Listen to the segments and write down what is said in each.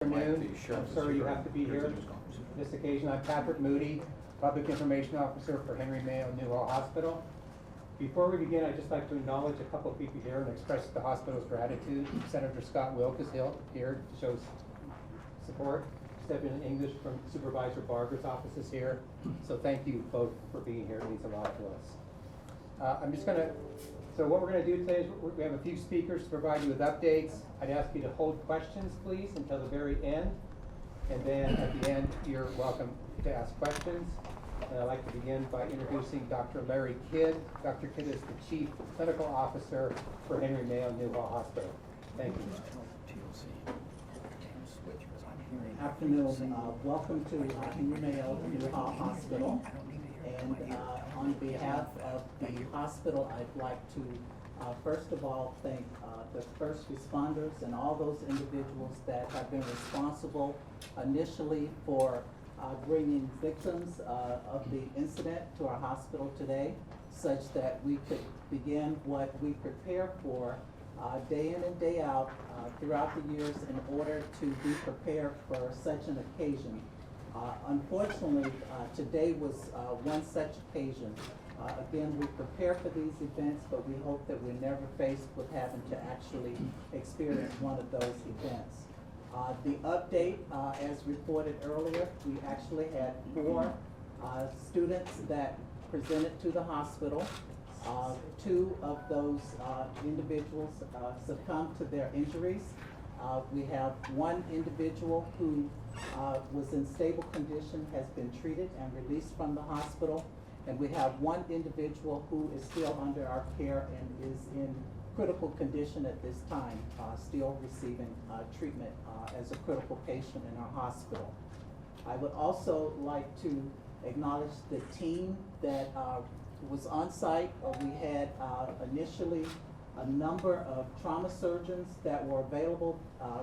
Afternoon. I'm sorry you have to be here this occasion. I'm Patrick Moody, Public Information Officer for Henry Mayo Newhall Hospital. Before we begin, I'd just like to acknowledge a couple of people here and express the hospital's gratitude. Senator Scott Wilk is here to show support. Stephen English from Supervisor Barber's office is here. So thank you both for being here. It means a lot to us. So what we're going to do today is we have a few speakers to provide you with updates. I'd ask you to hold questions, please, until the very end. And then at the end, you're welcome to ask questions. And I'd like to begin by introducing Dr. Larry Kidd. Dr. Kidd is the Chief Clinical Officer for Henry Mayo Newhall Hospital. Thank you. Afternoon. Welcome to Henry Mayo Newhall Hospital. And on behalf of the hospital, I'd like to first of all thank the first responders and all those individuals that have been responsible initially for bringing victims of the incident to our hospital today, such that we could begin what we prepare for day in and day out throughout the years in order to be prepared for such an occasion. Unfortunately, today was one such occasion. Again, we prepare for these events, but we hope that we're never faced with having to actually experience one of those events. The update, as reported earlier, we actually had 4 students that presented to the hospital. 2 of those individuals succumbed to their injuries. We have 1 individual who was in stable condition, has been treated and released from the hospital. And we have 1 individual who is still under our care and is in critical condition at this time, still receiving treatment as a critical patient in our hospital. I would also like to acknowledge the team that was on site. We had initially a number of trauma surgeons that were available,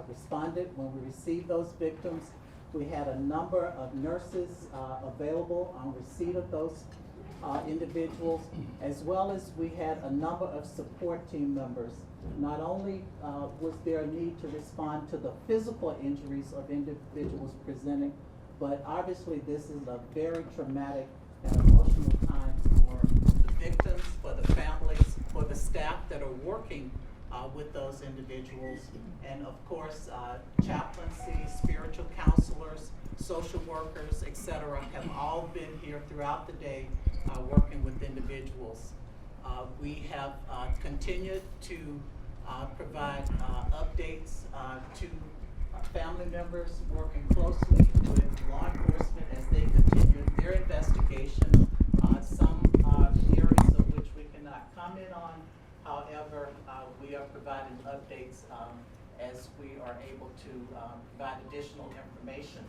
responded when we received those victims. We had a number of nurses available on receipt of those individuals, as well as we had a number of support team members. Not only was there a need to respond to the physical injuries of individuals presenting, but obviously this is a very traumatic and emotional time for the victims, for the families, for the staff that are working with those individuals, and of course chaplaincy, spiritual counselors, social workers, etc. have all been here throughout the day working with individuals. We have continued to provide updates to our family members, working closely with law enforcement as they continue their investigation. Some areas of which we cannot comment on. However, we are providing updates as we are able to provide additional information.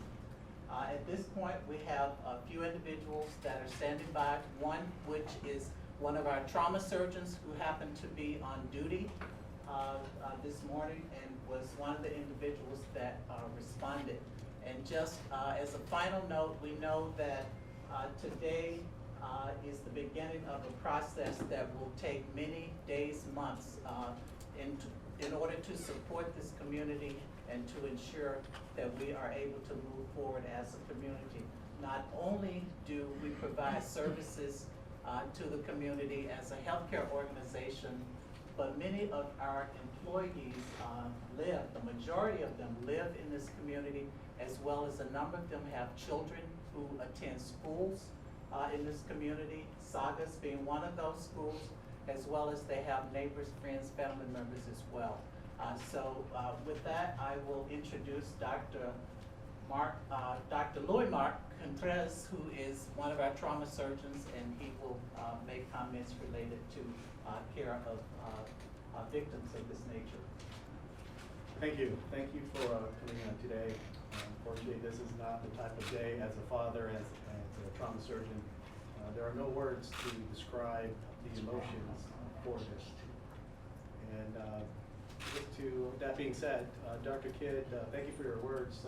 At this point, we have a few individuals that are standing by. One, which is one of our trauma surgeons who happened to be on duty this morning and was one of the individuals that responded. And just as a final note, we know that today is the beginning of a process that will take many days, months, in order to support this community and to ensure that we are able to move forward as a community. Not only do we provide services to the community as a healthcare organization, but many of our employees the majority of them live in this community, as well as a number of them have children who attend schools in this community, Saugus being one of those schools, as well as they have neighbors, friends, family members as well. With that, I will introduce Dr. Louis Mark Contreras, who is one of our trauma surgeons, and he will make comments related to care of victims of this nature. Thank you. Thank you for coming on today. Unfortunately, this is not the type of day as a father, as a trauma surgeon. There are no words to describe the emotions for this. And that being said, Dr. Kidd, thank you for your words.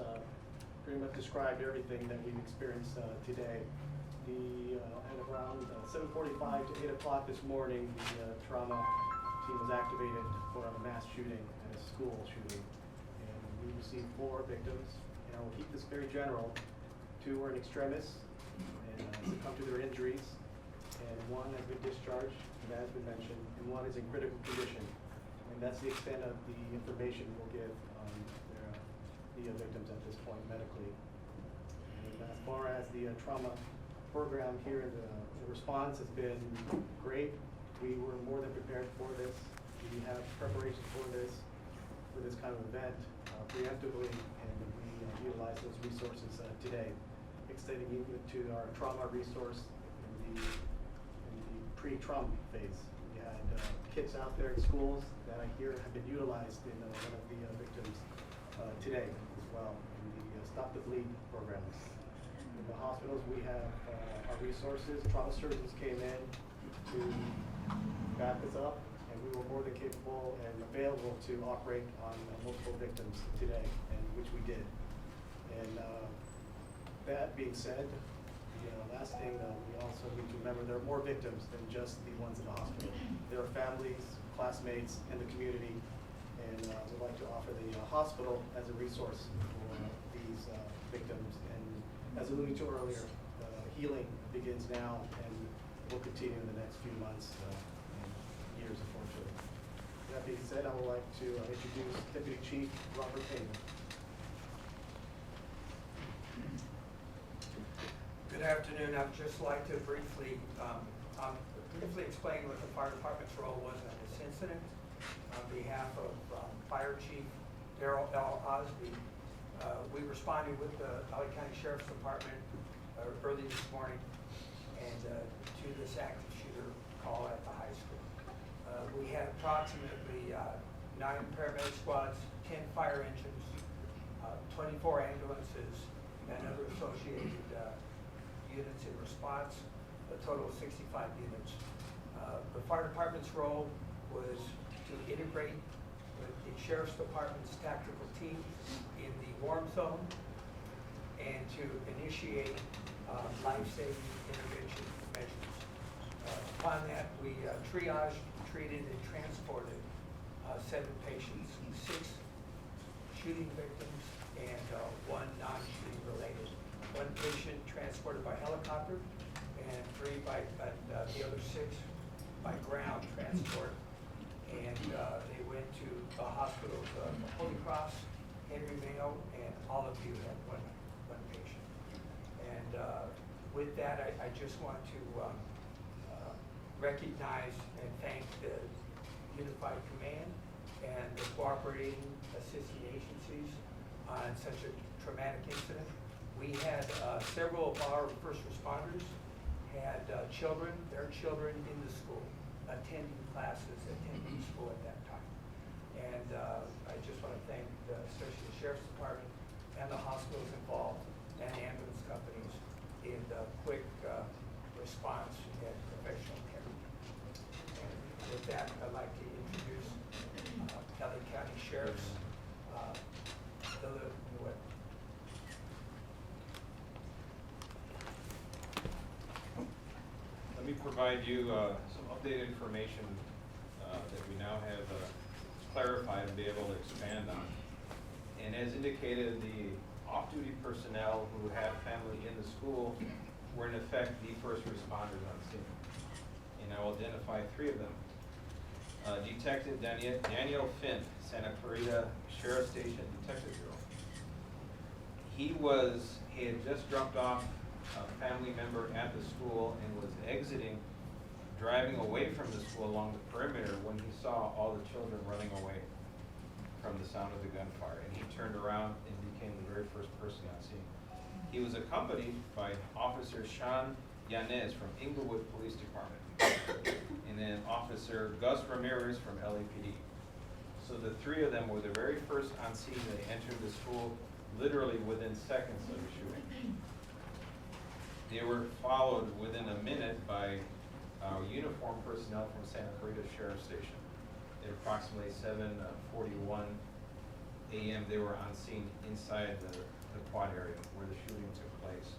Pretty much described everything that we've experienced today. At around 7:45 to 8 o'clock this morning, the trauma team was activated for a mass shooting, a school shooting. And we we received 4 victims, and I will keep this very general. 2 were in extremis and succumbed to their injuries, and 1 has been discharged, that has been mentioned, and 1 is in critical condition. And that's the extent of the information we'll give the victims at this point medically. And as far as the trauma program here, the response has been great. We were more than prepared for this. We have preparation for this kind of event preemptively, and we utilize those resources today, extending even to our trauma resource in the pre-trauma phase. We had kits out there in schools that I hear have been utilized in one of the victims today as well, in the Stop the Bleed programs. In the hospitals, we have our resources. Trauma surgeons came in to back us up, and we were more than capable and available to operate on multiple victims today, and which we did. And that being said, the last thing we also need to remember, there are more victims than just the ones in the hospital. There are families, classmates, and the community, and we'd like to offer the hospital as a resource for these victims. And as alluded to earlier, healing begins now and will continue in the next few months and years, unfortunately. That being said, I would like to introduce Deputy Chief Robert Payne. Good afternoon. I'd just like to briefly explain what the fire department's role was in this incident. On behalf of Fire Chief Darrell L. Osby, we responded with the LA County Sheriff's Department early this morning and to this active shooter call at the high school. We had approximately 9 paramedic squads, 10 fire engines, 24 ambulances, and other associated units in response, a total of 65 units. The fire department's role was to integrate with the Sheriff's Department's tactical team in the warm zone and to initiate life-saving intervention measures. Upon that, we triaged, treated, and transported 7 patients, 6 shooting victims, and 1 non-shooting related. 1 patient transported by helicopter, and 3 by the other 6 by ground transport. And they went to the hospitals of Holy Cross, Henry Mayo, and all of you had one patient. And with that, I just want to recognize and thank the Unified Command and the cooperating assisting agencies on such a traumatic incident. We had several of our first responders had children, their children in the school, attending classes, attending school at that time. And I just want to thank especially the Sheriff's Department and the hospitals involved and ambulance companies in the quick response and professional care. And with that, I'd like to introduce LA County Sheriff's Lila Nguyen. Let me provide you some updated information that we now have clarified and be able to expand on. And as indicated, the off-duty personnel who had family in the school were in effect the first responders on scene. And I will identify 3 of them. Detective Daniel Finn, Santa Clarita Sheriff Station Detective Bureau. He had just dropped off a family member at the school and was driving away from the school along the perimeter when he saw all the children running away from the sound of the gunfire. And he turned around and became the very first person on scene. He was accompanied by Officer Sean Yanez from Inglewood Police Department, and then Officer Gus Ramirez from LAPD. So the 3 of them were the very first on scene. They entered the school literally within seconds of the shooting. They were followed within a minute by uniformed personnel from Santa Clarita Sheriff Station. At approximately 7:41 a.m., they were on scene inside the quad area where the shooting took place.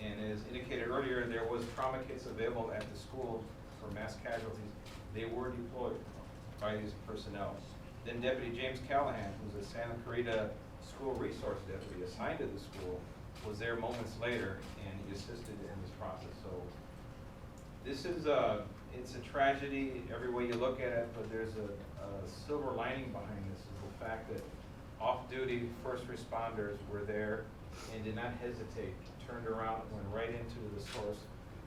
And as indicated earlier, there was trauma kits available at the school for mass casualties. They were deployed by these personnel. Then Deputy James Callahan, who's a Santa Clarita school resource deputy assigned to the school was there moments later, and he assisted in this process. So this is it's a tragedy every way you look at it, but there's a silver lining behind this, is the fact that off-duty first responders were there and did not hesitate, turned around, went right into the source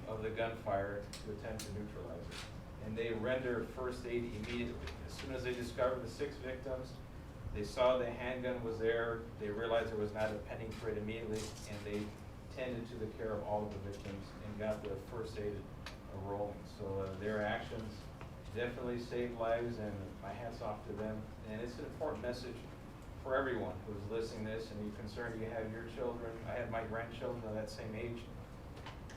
of the gunfire to attempt to neutralize it. And they rendered first aid immediately. As soon as they discovered the 6 victims, they saw the handgun was there, they realized there was not a pending threat immediately, and they tended to the care of all of the victims and got the first aid rolling. So their actions definitely saved lives, and my hat's off to them. And it's an important message for everyone who's listening to this and you're concerned you have your children. I have my grandchildren of that same age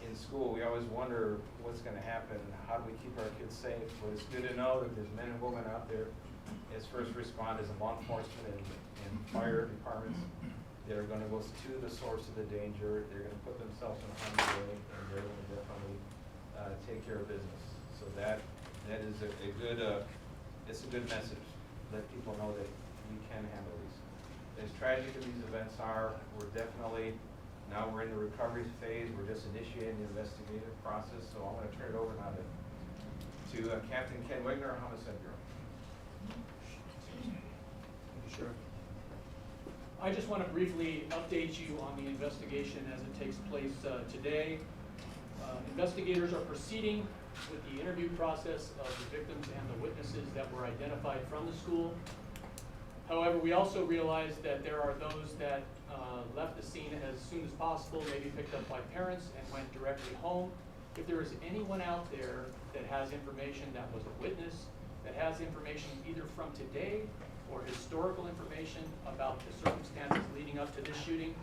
in school. We always wonder what's going to happen and how do we keep our kids safe. But it's good to know that there's men and women out there as first responders and law enforcement and fire departments that are going to go to the source of the danger. They're going to put themselves in harm's way, and they're going to definitely take care of business. So that is a good it's a good message. Let people know that we can handle these. As tragic as these events are, we're definitely, now we're in the recovery phase. We're just initiating the investigative process. So I'm going to turn it over now to Captain Ken Wigner, our Homicide Bureau. Sure. I just want to briefly update you on the investigation as it takes place today. Investigators are proceeding with the interview process of the victims and the witnesses that were identified from the school. However, we also realize that there are those that left the scene as soon as possible, maybe picked up by parents and went directly home. If there is anyone out there that has information that was a witness, that has information either from today or historical information about the circumstances leading up to this shooting,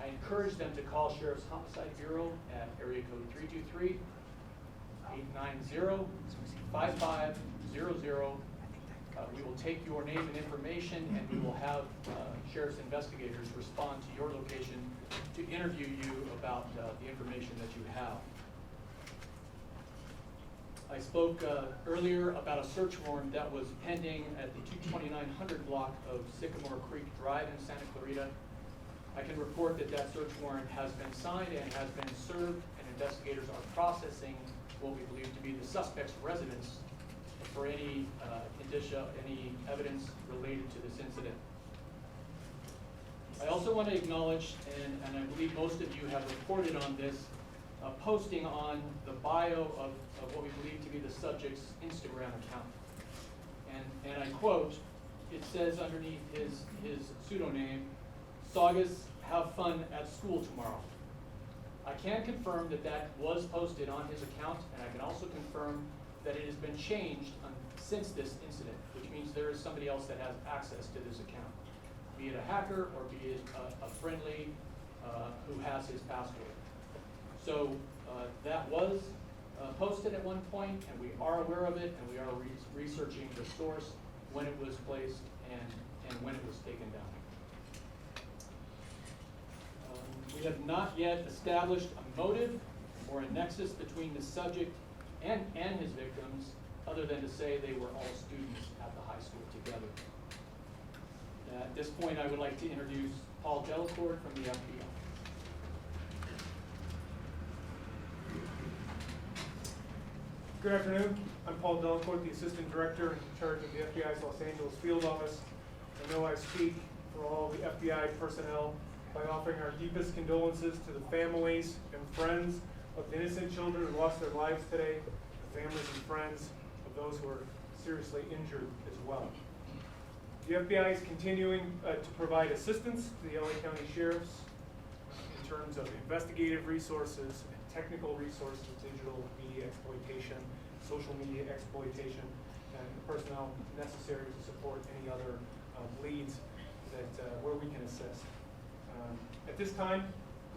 I encourage them to call Sheriff's Homicide Bureau at area code 323-890-5500. We will take your name and information, and we will have Sheriff's investigators respond to your location to interview you about the information that you have. I spoke earlier about a search warrant that was pending at the 22900 block of Sycamore Creek Drive in Santa Clarita. I can report that that search warrant has been signed and has been served, and investigators are processing what we believe to be the suspect's residence for any indicia, any evidence related to this incident. I also want to acknowledge, and I believe most of you have reported on this, posting on the bio of what we believe to be the subject's Instagram account. And I quote, it says underneath his pseudonym, Saugus, have fun at school tomorrow. I can confirm that that was posted on his account, and I can also confirm that it has been changed since this incident, which means there is somebody else that has access to this account, be it a hacker or be it a friendly who has his password. So that was posted at one point, and we are aware of it, and we are researching the source, when it was placed, and when it was taken down. We have not yet established a motive or a nexus between the subject and his victims, other than to say they were all students at the high school together. At this point, I would like to introduce Paul Delacourt from the FBI. Good afternoon. I'm Paul Delacourt, the Assistant Director in charge of the FBI's Los Angeles Field Office. I know I speak for all the FBI personnel by offering our deepest condolences to the families and friends of the innocent children who lost their lives today, the families and friends of those who are seriously injured as well. The FBI is continuing to provide assistance to the LA County Sheriffs in terms of investigative resources and technical resources, digital media exploitation, social media exploitation, and the personnel necessary to support any other leads that where we can assist. At this time,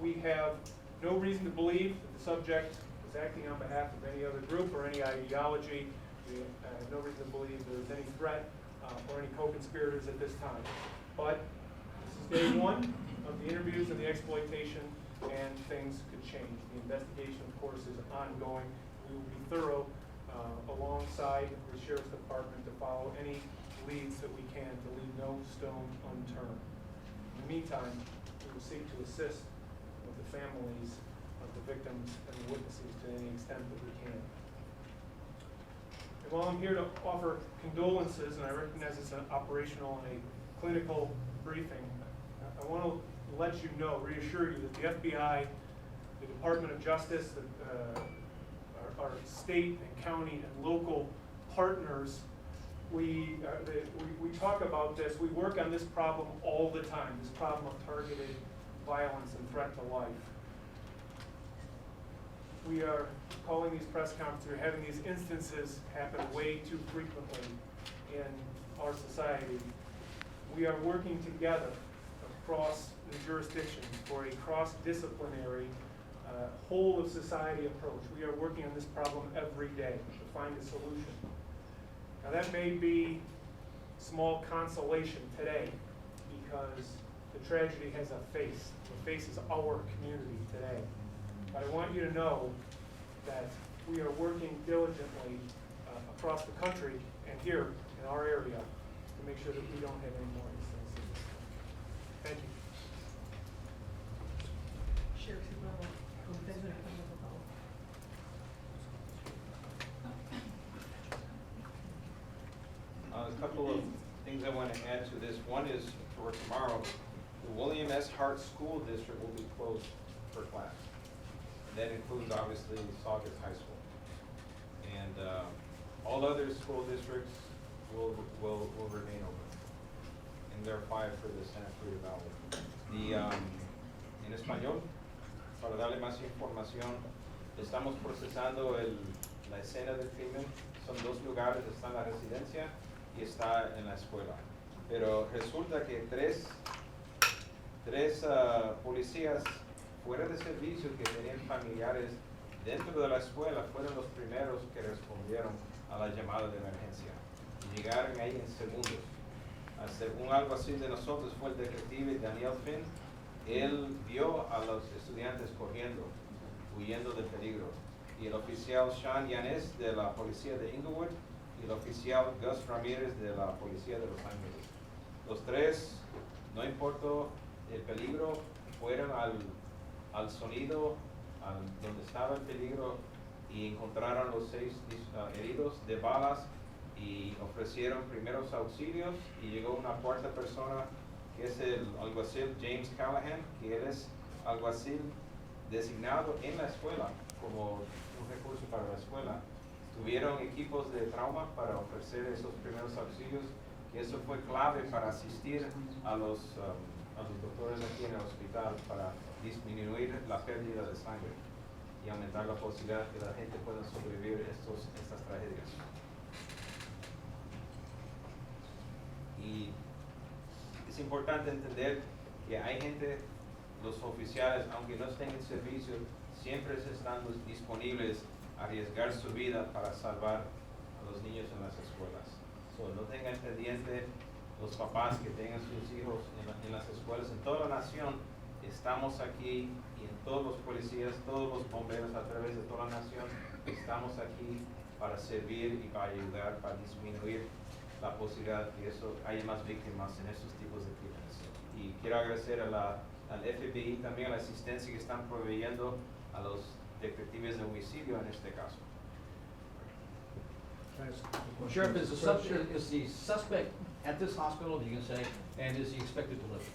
we have no reason to believe that the subject is acting on behalf of any other group or any ideology. We have no reason to believe there is any threat or any co-conspirators at this time. But this is day one of the interviews and the exploitation, and things could change. The investigation, of course, is ongoing. We will be thorough alongside the Sheriff's Department to follow any leads that we can, to leave no stone unturned. In the meantime, we will seek to assist with the families of the victims and the witnesses to any extent that we can. And while I'm here to offer condolences, and I recognize it's an operational and a clinical briefing, I want to let you know, reassure you that the FBI, the Department of Justice, our state and county and local partners, we talk about this, we work on this problem all the time, this problem of targeted violence and threat to life. We are calling these press conferences, we're having these instances happen way too frequently in our society. We are working together across the jurisdictions for a cross-disciplinary, whole of society approach. We are working on this problem every day to find a solution. Now that may be small consolation today because the tragedy has a face. The face is our community today. But I want you to know that we are working diligently across the country and here in our area to make sure that we don't have any more instances. Thank you. A couple of things I want to add to this. One is for tomorrow, the William S. Hart School District will be closed for class. That includes obviously Saugus High School. And all other school districts will remain open. And there are 5 for the Santa Cruz Valley. En español, para darle más información, estamos procesando la escena del crimen. Son 2 lugares, está en la residencia y está en la escuela. Pero resulta que tres policías fuera de servicio que tenían familiares dentro de la escuela fueron los primeros que respondieron a la llamada de emergencia. Llegaron ahí en segundos. Según algo así de nosotros fue el detective Daniel Finn. Él vio a los estudiantes corriendo, huyendo del peligro. Y el oficial Sean Yanes de la policía de Inglewood y el oficial Gus Ramírez de la policía de Los Ángeles. Los 3, no importó el peligro, fueron al sonido, donde estaba el peligro, y encontraron los 6 heridos de balas y ofrecieron primeros auxilios, y llegó una 4ª persona que es el alguacil James Callahan, que él es alguacil designado en la escuela como un recurso para la escuela. Tuvieron equipos de trauma para ofrecer esos primeros auxilios, y eso fue clave para asistir a los doctores aquí en el hospital para disminuir la pérdida de sangre y aumentar la posibilidad que la gente pueda sobrevivir estas tragedias. Y es importante entender que hay gente, los oficiales, aunque no estén en servicio, siempre están disponibles a arriesgar su vida para salvar a los niños en las escuelas. No tengan pendiente los papás que tengan sus hijos en las escuelas. En toda la nación estamos aquí, y en todos los policías, todos los bomberos a través de toda la nación, estamos aquí para servir y para ayudar, para disminuir la posibilidad de que haya más víctimas en estos tipos de crímenes. Y quiero agradecer al FBI también la asistencia que están proveyendo a los detectives de homicidio en este caso. Sheriff, is the suspect at this hospital, you can say, and is he expected to live?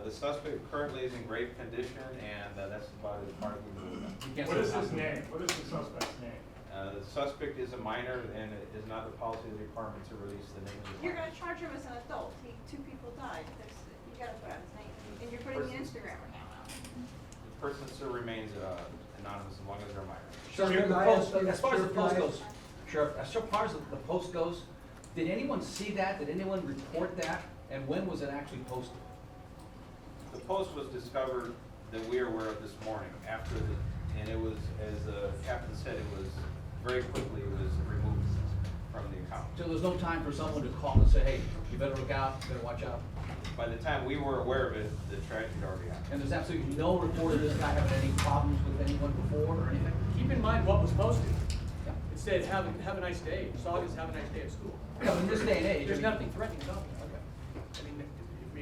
The suspect currently is in grave condition, and that's about as far as we can go. He can't What say is the his hospital. name? What is the suspect's name? The suspect is a minor, and it is not the policy of the department to release the name of the You're minor. gonna charge him as an adult, 2 people died, you gotta put out his name, and you're putting an Instagram account out. The person still remains anonymous as long as they're minor. Sheriff, the Can I post, ask- as far as the Sheriff, post can I- goes, Sheriff, as far as the post goes, did anyone see that? Did anyone report that? And when was it actually posted? The post was discovered that we are aware of this morning and it was, as the captain said, it was very quickly, it was removed from the account. So there's no time for someone to call and say, hey, you better look out, you better watch out? By the time we were aware of it, the tragedy had already happened. And there's absolutely no report of this guy having any problems with anyone before or anything? Keep in mind what was posted. Yeah. It said, have a nice day. Saugus, have a nice day at school. Yeah, in this day and age. There's I mean- nothing threatening about it. Okay. I mean,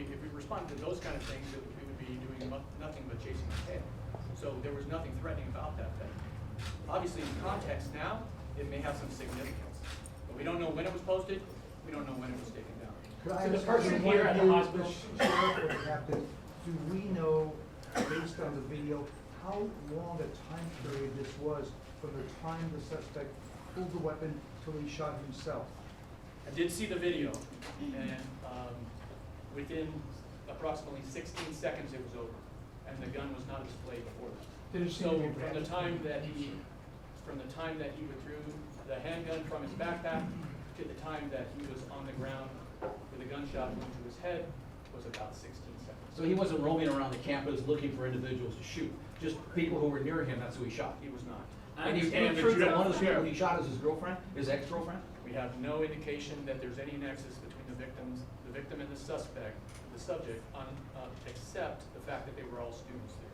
if we responded to those kind of things, we would be doing nothing but chasing our tail. So there was nothing threatening about that thing. Obviously, in context now, it may have some significance, but we don't know when it was posted, we don't know when it was taken down. So the person here at the hospital, sheriff or the captain, do we know, based on the video, how long a time period this was from the time the suspect pulled the weapon till he shot himself? I did see the video, and within approximately 16 seconds, it was over, and the gun was not displayed before that. Did it seem So to be from the time that he withdrew the handgun from his backpack to the time that he was on the ground with a gunshot into his head was about 16 seconds. So he wasn't roaming around the campus looking for individuals to shoot, just people who were near him, that's who he shot. He was not. And he proved that one of the people he shot is his girlfriend, his ex-girlfriend? We have no indication that there's any nexus between the victim and the suspect, the subject, except the fact that they were all students there.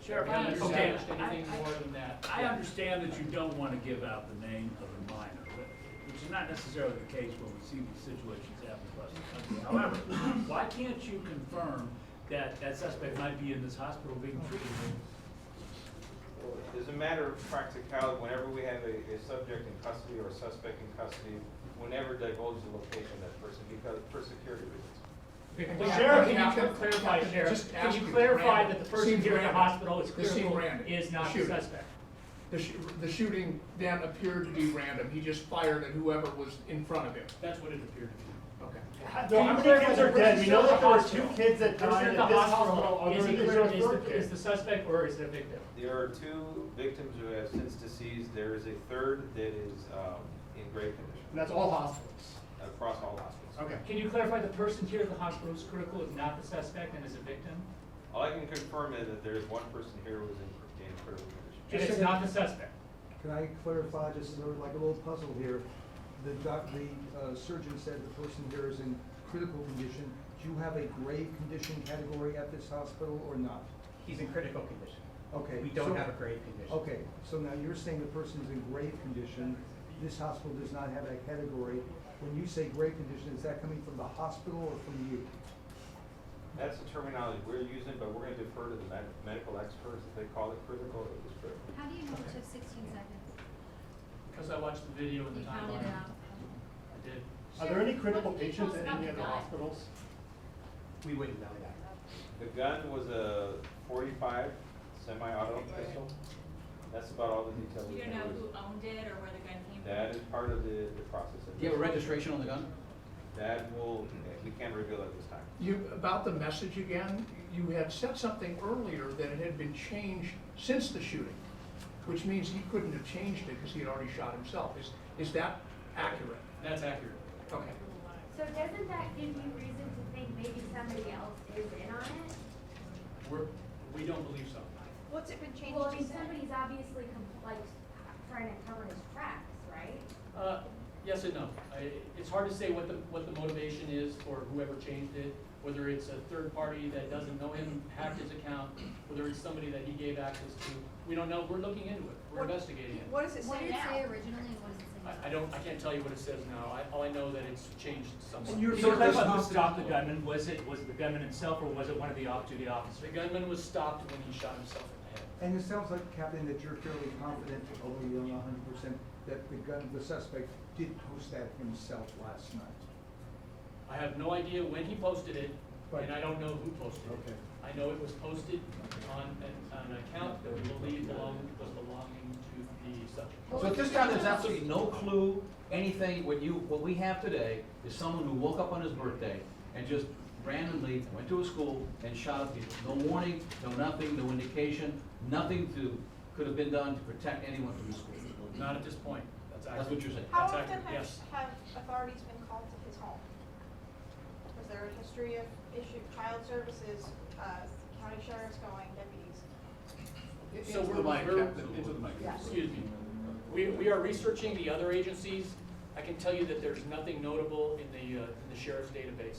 Sheriff, Have you okay, established anything more than that? I understand that you don't want to give out the name of the minor, which is not necessarily the case when we see these situations happen across the country. However, why can't you confirm that that suspect might be in this hospital being treated? As a matter of practicality, whenever we have a subject in custody or a suspect in custody, we never divulge the location of that person because for security reasons. Well, Sheriff, can you clarify, Sheriff, can you clarify that the person Seems here in the random. hospital is This seemed critical, random. is not The the shooting. suspect? The shooting then appeared to be random. He just fired at whoever was in front of him. That's what it appeared to be. Okay. How many kids are dead? We know that there were 2 kids that died at this hospital. Is the suspect or is it a victim? There are 2 victims who have since deceased. There is a third that is in grave condition And that's all hospitals. across all hospitals. Okay. Can you clarify the person here at the hospital is critical, is not the suspect and is a victim? All I can confirm is that there is one person here who is in critical condition. And it's not the suspect? Can I clarify, just sort of like a little puzzle here? The surgeon said the person here is in critical condition. Do you have a grave condition category at this hospital or not? He's in critical condition. Okay. We don't so- have a grave condition. Okay, so now you're saying the person is in grave condition. This hospital does not have that category. When you say grave condition, is that coming from the hospital or from you? That's the terminology we're using, but we're going to defer to the medical experts. If they call it critical, it is critical. How do you know it took 16 seconds? Because I watched the video in the You counted timeline. it out? I did. Are there any critical What can you tell patients us in about any the of the gun? hospitals? We wouldn't know that. The gun was a .45 semi-auto pistol. That's about all the details. we You can don't know release. who owned it or where the gun came from? That is part of the process. Do you have a registration on the gun? That we can't reveal at this time. About the message again, you had said something earlier that it had been changed since the shooting, which means he couldn't have changed it because he had already shot himself. Is that accurate? That's accurate. Okay. So doesn't that give you reason to think maybe somebody else is in on it? We don't believe so. What's it been changed Well, I to mean, say? somebody's obviously trying to cover his tracks, right? Yes and no. It's hard to say what the motivation is for whoever changed it, whether it's a third party that doesn't know him, hacked his account, whether it's somebody that he gave access to. We don't know. We're looking into it. We're investigating it. What does it What say did it now? say originally and what does it say now? I can't tell you what it says now. All I know that it's changed somewhat. Can you clarify who stopped the gunman? Was it the gunman himself or was it one of the off-duty The officers? gunman was stopped when he shot himself in the head. And it sounds like, Captain, that you're fairly confident, although you don't know 100%, that the suspect did post that himself last night. I have no idea when he posted it, and I don't know who posted it. Okay. I know it was posted on an account that we believe was belonging to the subject. So at this time, there's absolutely no clue, anything, what we have today is someone who woke up on his birthday and just randomly went to a school and shot up people. No warning, no nothing, no indication, nothing could have been done to protect anyone from the school. Not at this point. That's what you're saying. How That's often accurate, yes. have authorities been called to his home? Was there a history of child services, county sheriffs going, deputies? So Into the mic, Captain, into the mic. Excuse me. We are researching the other agencies. I can tell you that there's nothing notable in the sheriff's database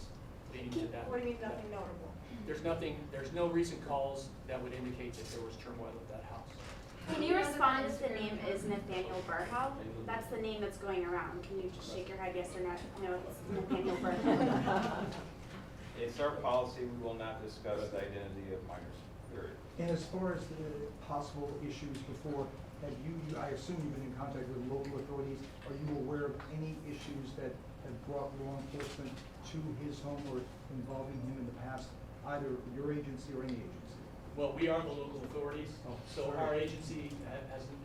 leading to that. What do you mean, nothing notable? There's no recent calls that would indicate that there was turmoil at that house. Can you respond if the name is Nathaniel Berthoud? That's the name that's going around. Can you just shake your head yes or no? No, it's Nathaniel Berthoud. It's our policy, we will not discuss the identity of minors, period. And as far as the possible issues before, have you, I assume you've been in contact with local authorities, are you aware of any issues that have brought law enforcement to his home or involving him in the past, either your agency or any agency? Well, we are the local authorities, Oh, so sorry. our agency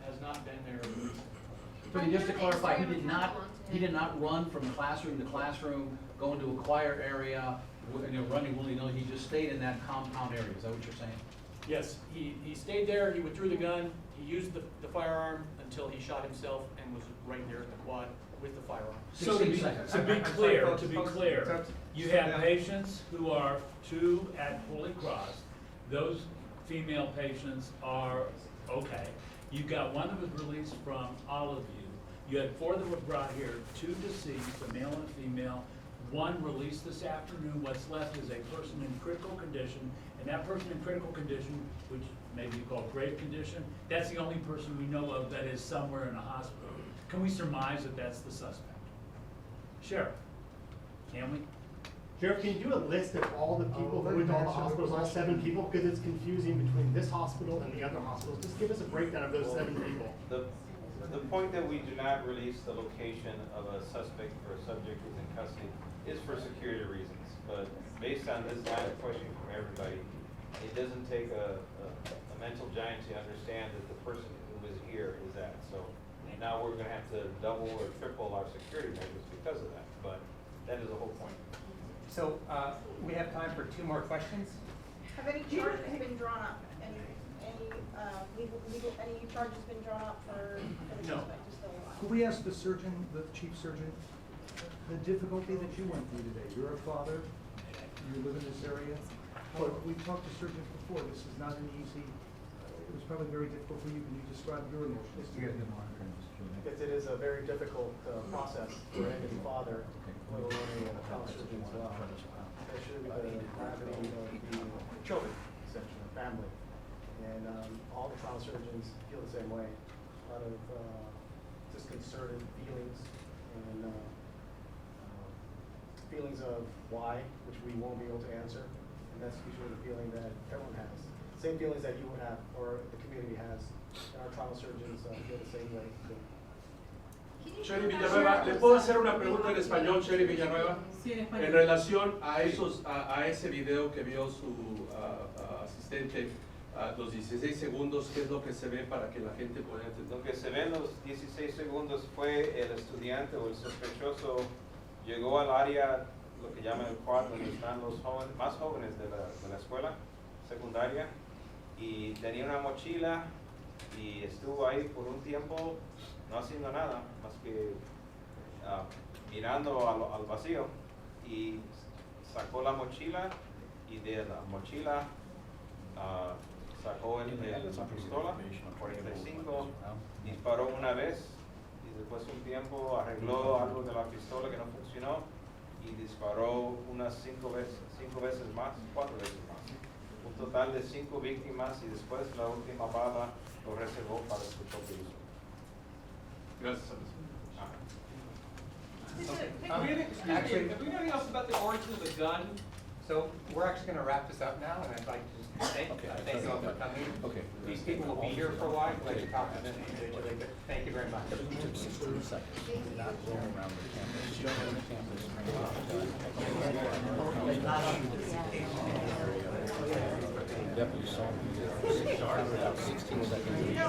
has not been there. So just to clarify, he did not run from classroom to classroom, go into a choir area, running willy-nilly, he just stayed in that compound area, is that what you're saying? Yes, he stayed there, he withdrew the gun, he used the firearm until he shot himself and was right there in the quad with the firearm. So to be, 16 seconds. to be I'm sorry, clear, folks, to be folks, clear, folks, you sit have down. patients who are 2 at Holy Cross. Those female patients are okay. You've got one that was released from Olive View. You had 4 that were brought here, 2 deceased, a male and a female. 1 released this afternoon. What's left is a person in critical condition, and that person in critical condition, which may be called grave condition, that's the only person we know of that is somewhere in a hospital. Can we surmise that that's the suspect? Sheriff, can we? Sheriff, can you do a list of all the people who went to all the hospitals, all 7 people? Because it's confusing between this hospital and the other hospitals. Just give us a breakdown of those 7 people. The point that we do not release the location of a suspect or a subject who's in custody is for security reasons. But based on this line of questioning from everybody, it doesn't take a mental giant to understand that the person who was here is that. So now we're gonna have to double or triple our security measures because of that. But that is the whole point. So, we have time for 2 more questions. Have any charges been drawn up? Any charges been drawn up for the No. suspect who's still alive? Could we ask the surgeon, the chief surgeon, the difficulty that you went through today? You're a father, you live in this area. We talked to surgeons before, this is not an easy, it was probably very difficult for you. Can you describe your emotions? Yes, it is a very difficult process for any father, let alone a child surgeon as well. Especially with the gravity of the children, essentially, the family. And all the child surgeons feel the same way. A lot of disconcerted feelings and feelings of why, which we won't be able to answer. And that's usually the feeling that everyone has. Same feelings that you would have, or the community has. And our child surgeons feel the same way too. Sherry Villanueva, ¿le puedo hacer una pregunta en español, Sherry Villanueva? Sí, en español. En relación a ese video que vio su asistente, los 16 segundos, ¿qué es lo que se ve para que la gente pueda entender? Lo que se ve en los 16 segundos fue el estudiante o el sospechoso llegó al área, lo que llaman el quad, donde están los jóvenes, más jóvenes de la escuela secundaria, y tenía una mochila y estuvo ahí por un tiempo no haciendo nada más que mirando al vacío, y sacó la mochila y de la mochila sacó la pistola 45, disparó una vez y después de un tiempo arregló algo de la pistola que no funcionó y disparó unas 5 veces más, 4 veces más. Un total de 5 víctimas, y después la última bala lo reservó para su propio uso. Gracias. Actually, Have we got anything else about the origin of the gun? so we're actually gonna wrap this up now, and I'd like to thank you all for coming. Okay. These people will be here for a while, I'd like to talk to them individually, but thank you very much. Deputy saw me there. Started out 16 seconds.